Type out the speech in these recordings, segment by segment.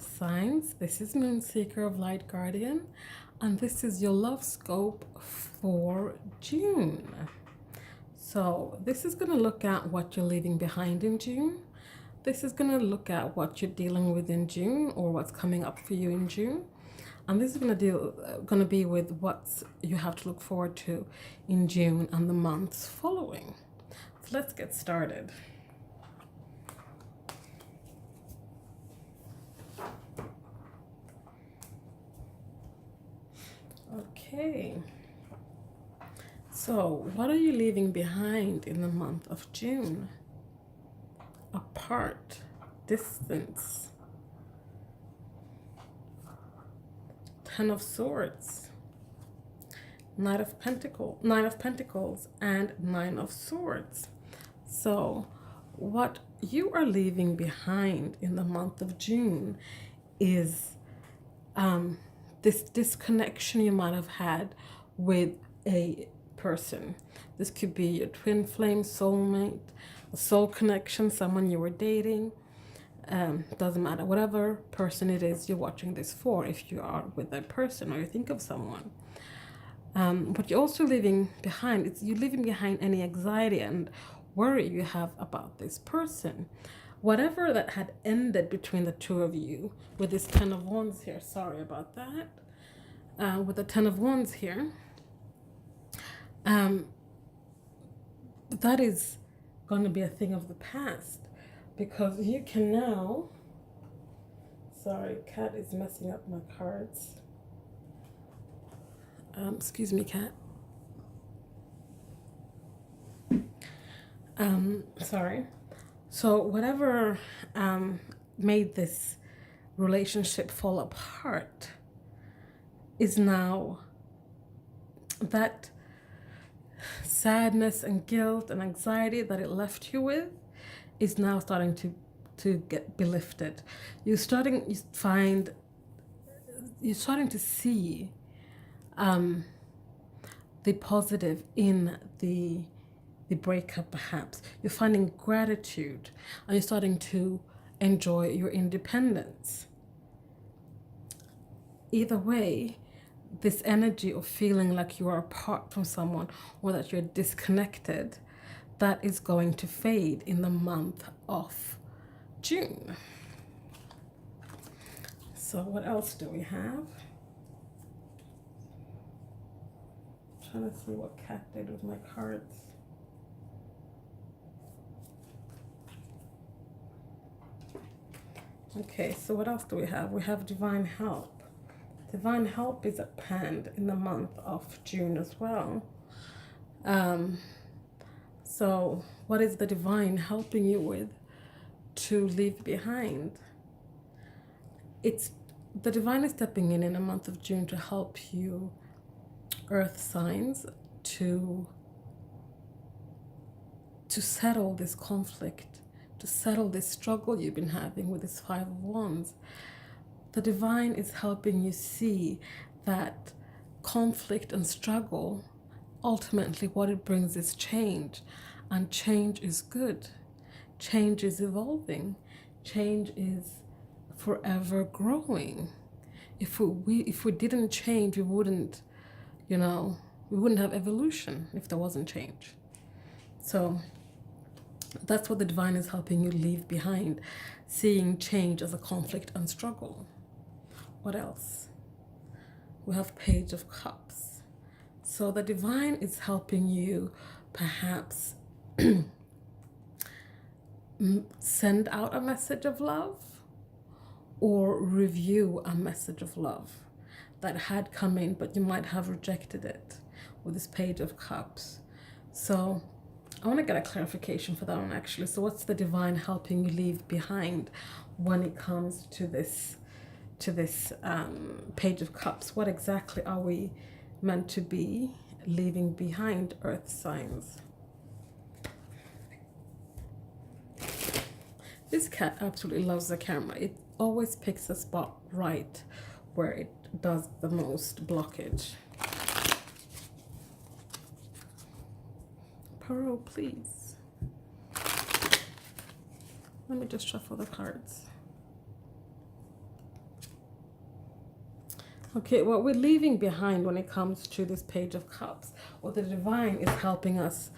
signs. This is Moonseeker of Light Guardian, and this is your love scope for June. So this is going to look at what you're leaving behind in June. This is going to look at what you're dealing with in June, or what's coming up for you in June. And this is going to be with what you have to look forward to in June and the months following. So let's get started. Okay, so what are you leaving behind in the month of June? Apart, distance, Ten of Swords, Knight of Pentacles, and Nine of Swords. So what you are leaving behind in the month of June is this disconnection you might have had with a person. This could be your twin flame, soulmate, a soul connection, someone you were dating. Doesn't matter, whatever person it is you're watching this for, if you are with that person or you think of someone. But you're also leaving behind, you're leaving behind any anxiety and worry you have about this person. Whatever that had ended between the two of you, with this Ten of Wands here, sorry about that, with the Ten of Wands here, that is going to be a thing of the past, because you can now, sorry, cat is messing up my cards. Excuse me, cat. Sorry. So whatever made this relationship fall apart is now, that sadness and guilt and anxiety that it left you with is now starting to be lifted. You're starting to see the positive in the breakup. Perhaps you're finding gratitude and you're starting to enjoy your independence. Either way, this energy of feeling like you are apart from someone or that you're disconnected, that is going to fade in the month of June. So what else do we have? I'm trying to see what cat did with my cards. Okay, so what else do we have? We have divine help. Divine help is at hand in the month of June as well. So what is the divine helping you with to leave behind? It's the divine is stepping in a month of June to help you, earth signs, to settle this conflict, to settle this struggle you've been having with this Five of Wands. The divine is helping you see that conflict and struggle, ultimately what it brings is change, and change is good. Change is evolving. Change is forever growing. If we didn't change, we wouldn't have evolution if there wasn't change. So that's what the divine is helping you leave behind, seeing change as a conflict and struggle. What else? We have Page of Cups. So the divine is helping you perhaps send out a message of love or review a message of love that had come in, but you might have rejected it with this Page of Cups. So I want to get a clarification for that one actually. So what's the divine helping you leave behind when it comes to this Page of Cups? What exactly are we meant to be leaving behind, earth signs? This cat absolutely loves the camera. It always picks a spot right where it does the most blockage. Pearl, please. Let me just shuffle the cards. Okay, what we're leaving behind when it comes to this Page of Cups, what the divine is helping us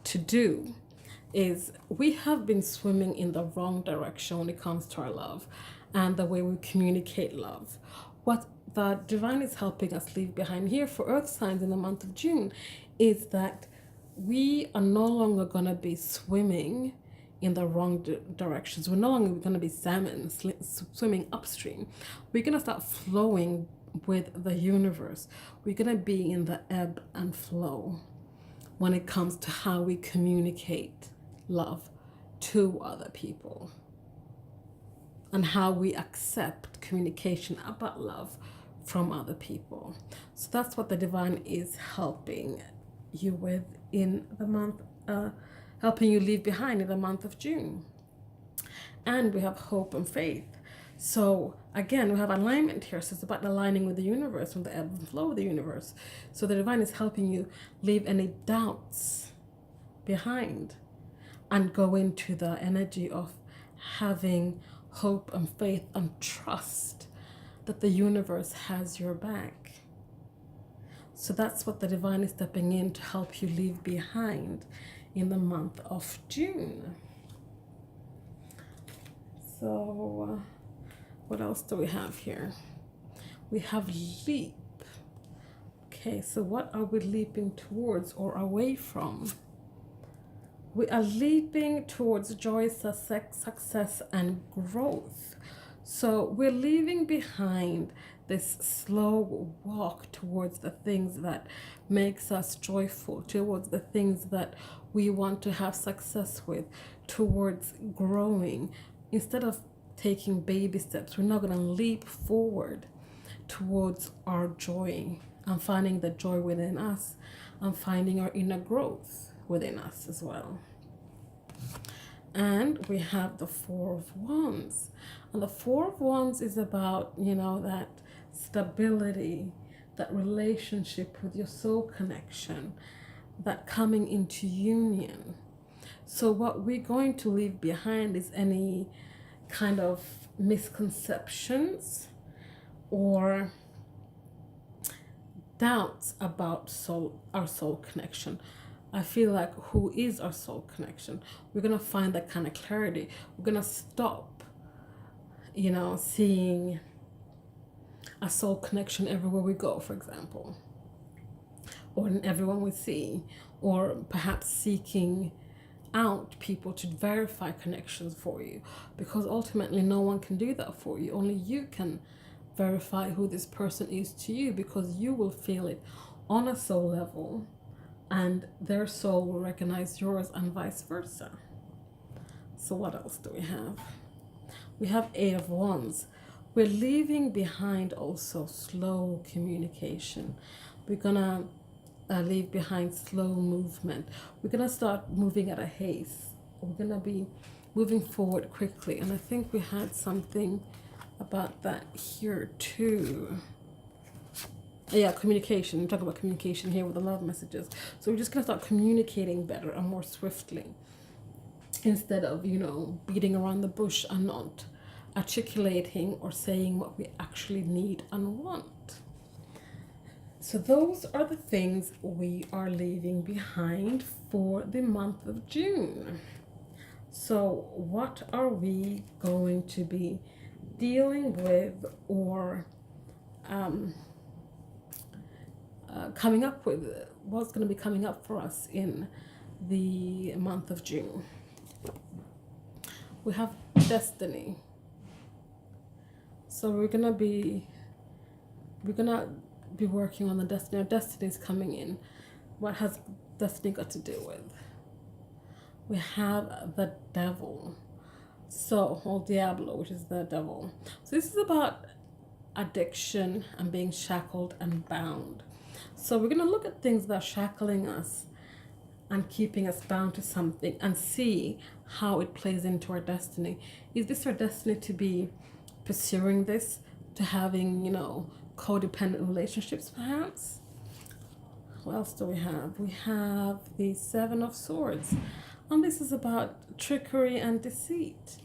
to do, is we have been swimming in the wrong direction when it comes to our love and the way we communicate love. What the divine is helping us leave behind here for earth signs in the month of June is that we are no longer going to be swimming in the wrong directions. We're no longer going to be salmon swimming upstream. We're going to start flowing with the universe. We're going to be in the ebb and flow when it comes to how we communicate love to other people and how we accept communication about love from other people. So that's what the divine is helping you with in the month, helping you leave behind in the month of June. And we have hope and faith. So again, we have alignment here. So it's about aligning with the universe, with the ebb and flow of the universe. So the divine is helping you leave any doubts behind and go into the energy of having hope and faith and trust that the universe has your back. So that's what the divine is stepping in to help you leave behind in the month of June. So what else do we have here? We have leap. Okay, so what are we leaping towards or away from? We are leaping towards joy, success, and growth. So we're leaving behind this slow walk towards the things that makes us joyful, towards the things that we want to have success with, towards growing. Instead of taking baby steps, we're now going to leap forward towards our joy and finding the joy within us and finding our inner growth within us as well. And we have the Four of Wands. And the Four of Wands is about, that stability, that relationship with your soul connection, that coming into union. So what we're going to leave behind is any kind of misconceptions or doubts about our soul connection. I feel like who is our soul connection? We're going to find that kind of clarity. We're going to stop, seeing a soul connection everywhere we go, for example, or in everyone we see, or perhaps seeking out people to verify connections for you, because ultimately no one can do that for you. Only you can verify who this person is to you, because you will feel it on a soul level and their soul will recognize yours and vice versa. So what else do we have? We have Eight of Wands. We're leaving behind also slow communication. We're gonna leave behind slow movement. We're gonna start moving at a haste. We're gonna be moving forward quickly. And I think we had something about that here too. Yeah, communication. We're talking about communication here with the love messages. So we're just gonna start communicating better and more swiftly, instead of, beating around the bush and not articulating or saying what we actually need and want. So those are the things we are leaving behind for the month of June. So what are we going to be dealing with or coming up with? What's going to be coming up for us in the month of June? We have destiny. So we're gonna be working on the destiny. Our destiny is coming in. What has destiny got to do with? We have the devil. So, or Diablo, which is the devil. So this is about addiction and being shackled and bound. So we're gonna look at things that are shackling us and keeping us bound to something and see how it plays into our destiny. Is this our destiny to be pursuing this, to having, codependent relationships perhaps? What else do we have? We have the Seven of Swords. And this is about trickery and deceit.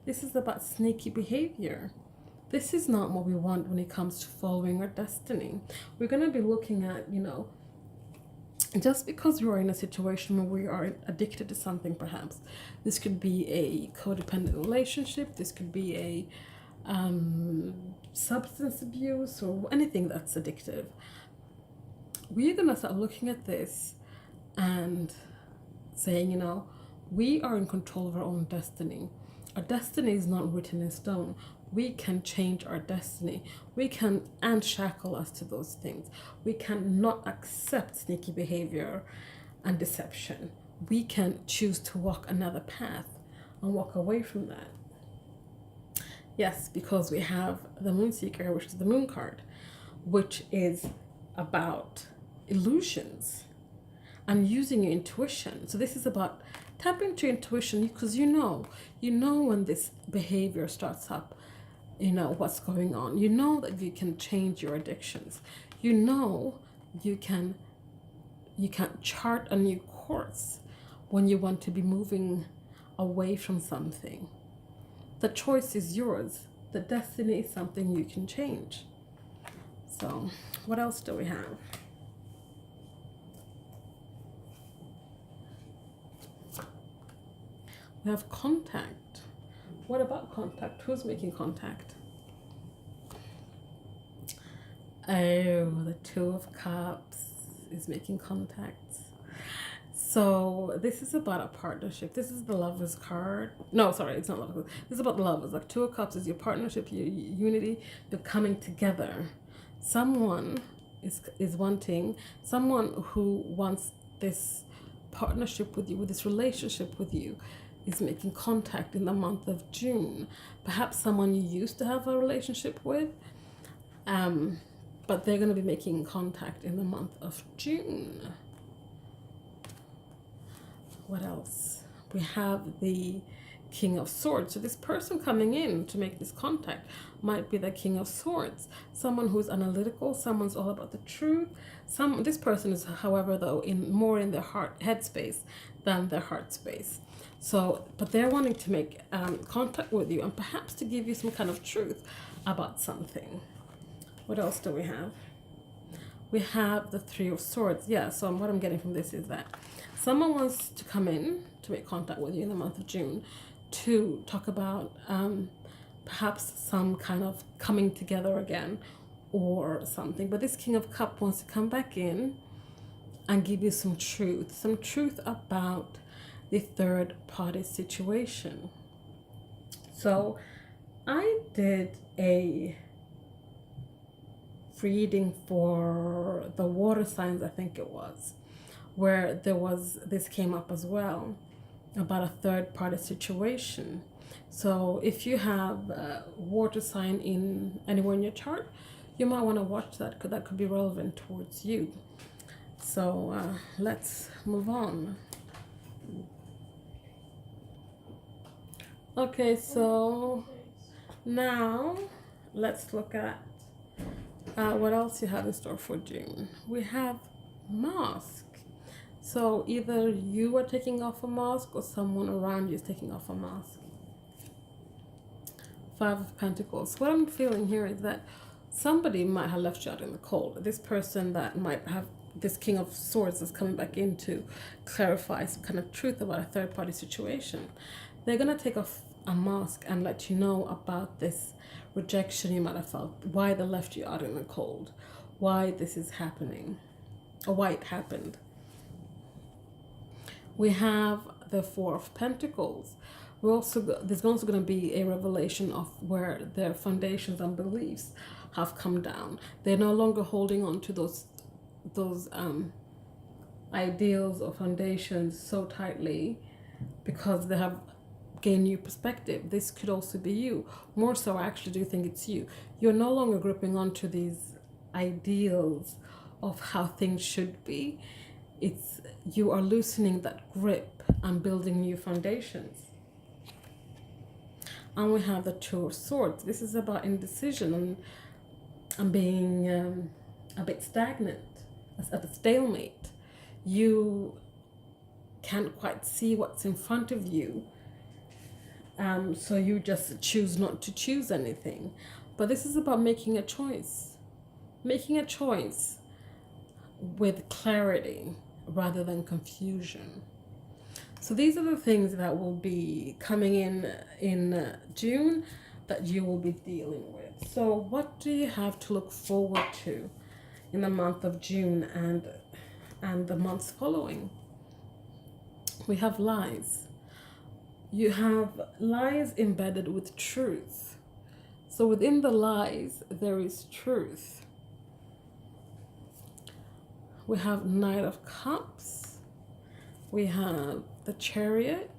This is about sneaky behavior. This is not what we want when it comes to following our destiny. We're going to be looking at, just because you are in a situation where we are addicted to something, perhaps this could be a codependent relationship, this could be a substance abuse, or anything that's addictive. We're going to start looking at this and saying, we are in control of our own destiny. Our destiny is not written in stone. We can change our destiny. We can unshackle us to those things. We can not accept sneaky behavior and deception. We can choose to walk another path and walk away from that. Yes, because we have the Moonseeker, which is the moon card, which is about illusions and using your intuition. So this is about tapping into your intuition, because you know when this behavior starts up, what's going on. You know that you can change your addictions. You know you can chart a new course when you want to be moving away from something. The choice is yours. The destiny is something you can change. So what else do we have? We have contact. What about contact? Who's making contact? Oh, the Two of Cups is making contact. So this is about a partnership. This is the Lovers card. No, sorry, it's not Lovers. This is about the Lovers. Like Two of Cups is your partnership, your unity, you're coming together. Someone is wanting, someone who wants this partnership with you, with this relationship with you, is making contact in the month of June. Perhaps someone you used to have a relationship with, but they're going to be making contact in the month of June. What else? We have the King of Swords. So this person coming in to make this contact might be the King of Swords. Someone who's analytical, someone's all about the truth. This person is, however, though, more in their head space than their heart space. So, but they're wanting to make contact with you and perhaps to give you some kind of truth about something. What else do we have? We have the Three of Swords. Yeah, so what I'm getting from this is that someone wants to come in to make contact with you in the month of June to talk about perhaps some kind of coming together again or something. But this King of Cups wants to come back in and give you some truth about the third party situation. So I did a reading for the water signs, I think it was, where this came up as well about a third party situation. So if you have a water sign in anywhere in your chart, you might want to watch that, because that could be relevant towards you. So let's move on. Okay, so now let's look at what else you have in store for June. We have mask. So either you are taking off a mask or someone around you is taking off a mask. Five of Pentacles. What I'm feeling here is that somebody might have left you out in the cold. This person that might have this King of Swords is coming back in to clarify some kind of truth about a third party situation. They're going to take off a mask and let you know about this rejection you might have felt, why they left you out in the cold, why this is happening, or why it happened. We have the Four of Pentacles. There's also going to be a revelation of where their foundations and beliefs have come down. They're no longer holding on to those ideals or foundations so tightly because they have gained new perspective. This could also be you. More so, I actually do think it's you. You're no longer gripping onto these ideals of how things should be. You are loosening that grip and building new foundations. And we have the Two of Swords. This is about indecision and being a bit stagnant, at a stalemate. You can't quite see what's in front of you. So you just choose not to choose anything. But this is about making a choice. Making a choice with clarity rather than confusion. So these are the things that will be coming in June that you will be dealing with. So what do you have to look forward to in the month of June and the months following? We have lies. You have lies embedded with truth. So within the lies, there is truth. We have Knight of Cups. We have the Chariot.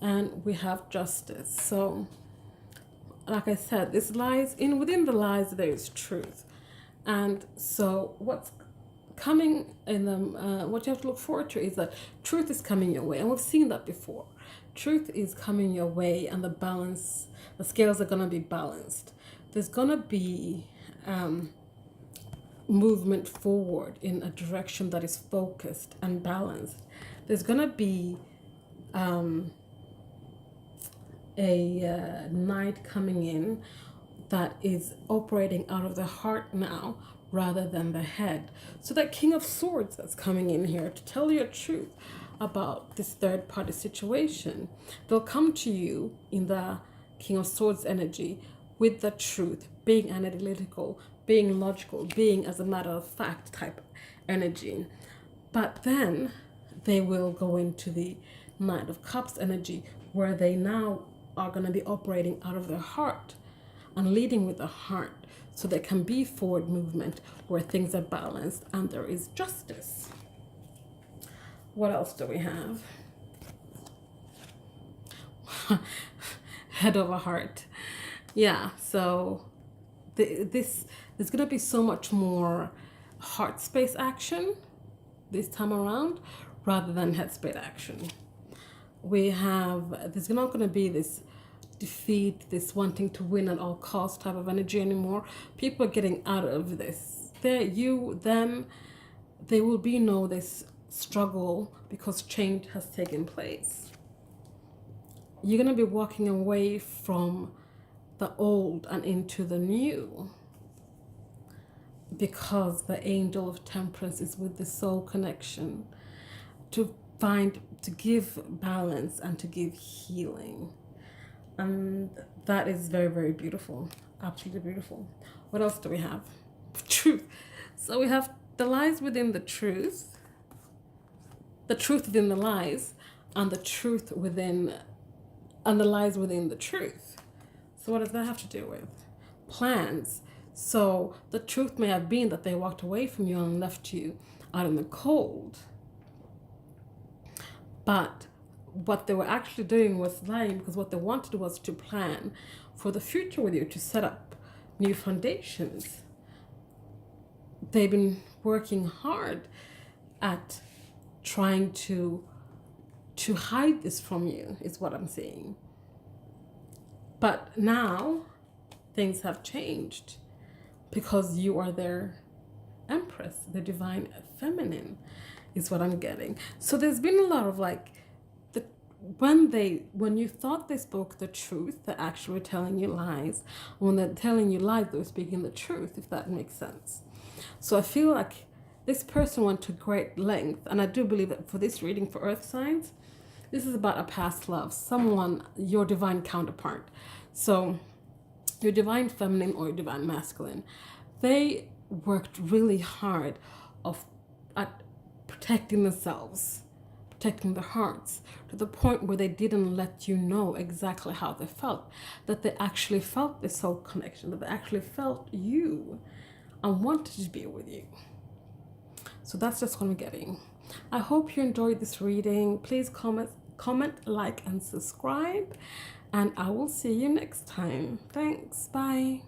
And we have Justice. So, like I said, this lies within the lies, there is truth. And so what's coming in them, what you have to look forward to is that truth is coming your way. And we've seen that before. Truth is coming your way, and the scales are going to be balanced. There's going to be movement forward in a direction that is focused and balanced. There's going to be a knight coming in that is operating out of the heart now rather than the head. So that King of Swords that's coming in here to tell you the truth about this third party situation, they'll come to you in the King of Swords energy with the truth, being analytical, being logical, being as a matter of fact type energy. But then they will go into the Knight of Cups energy, where they now are going to be operating out of their heart and leading with the heart, so there can be forward movement where things are balanced and there is justice. What else do we have? Head over heart. Yeah, so there's going to be so much more heart space action this time around rather than head space action. There's not going to be this defeat, this wanting to win at all costs type of energy anymore. People are getting out of this. They will be this struggle because change has taken place. You're going to be walking away from the old and into the new, because the angel of temperance is with the soul connection to give balance and to give healing. And that is very, very beautiful. Absolutely beautiful. What else do we have? Truth. So we have the lies within the truth within the lies, and the truth within, and the lies within the truth. So what does that have to do with? Plans. So the truth may have been that they walked away from you and left you out in the cold. But what they were actually doing was lying, because what they wanted was to plan for the future with you, to set up new foundations. They've been working hard at trying to hide this from you, is what I'm saying. But now things have changed, because you are their empress, the divine feminine, is what I'm getting. So there's been a lot of when you thought they spoke the truth, they're actually telling you lies. When they're telling you lies, they're speaking the truth, if that makes sense. So I feel like this person went to great length, and I do believe that for this reading for earth signs, this is about a past love, someone, your divine counterpart. So your divine feminine or your divine masculine, they worked really hard at protecting themselves, protecting their hearts, to the point where they didn't let you know exactly how they felt, that they actually felt this soul connection, that they actually felt you and wanted to be with you. So that's just what I'm getting. I hope you enjoyed this reading. Please comment, like, and subscribe, and I will see you next time. Thanks. Bye.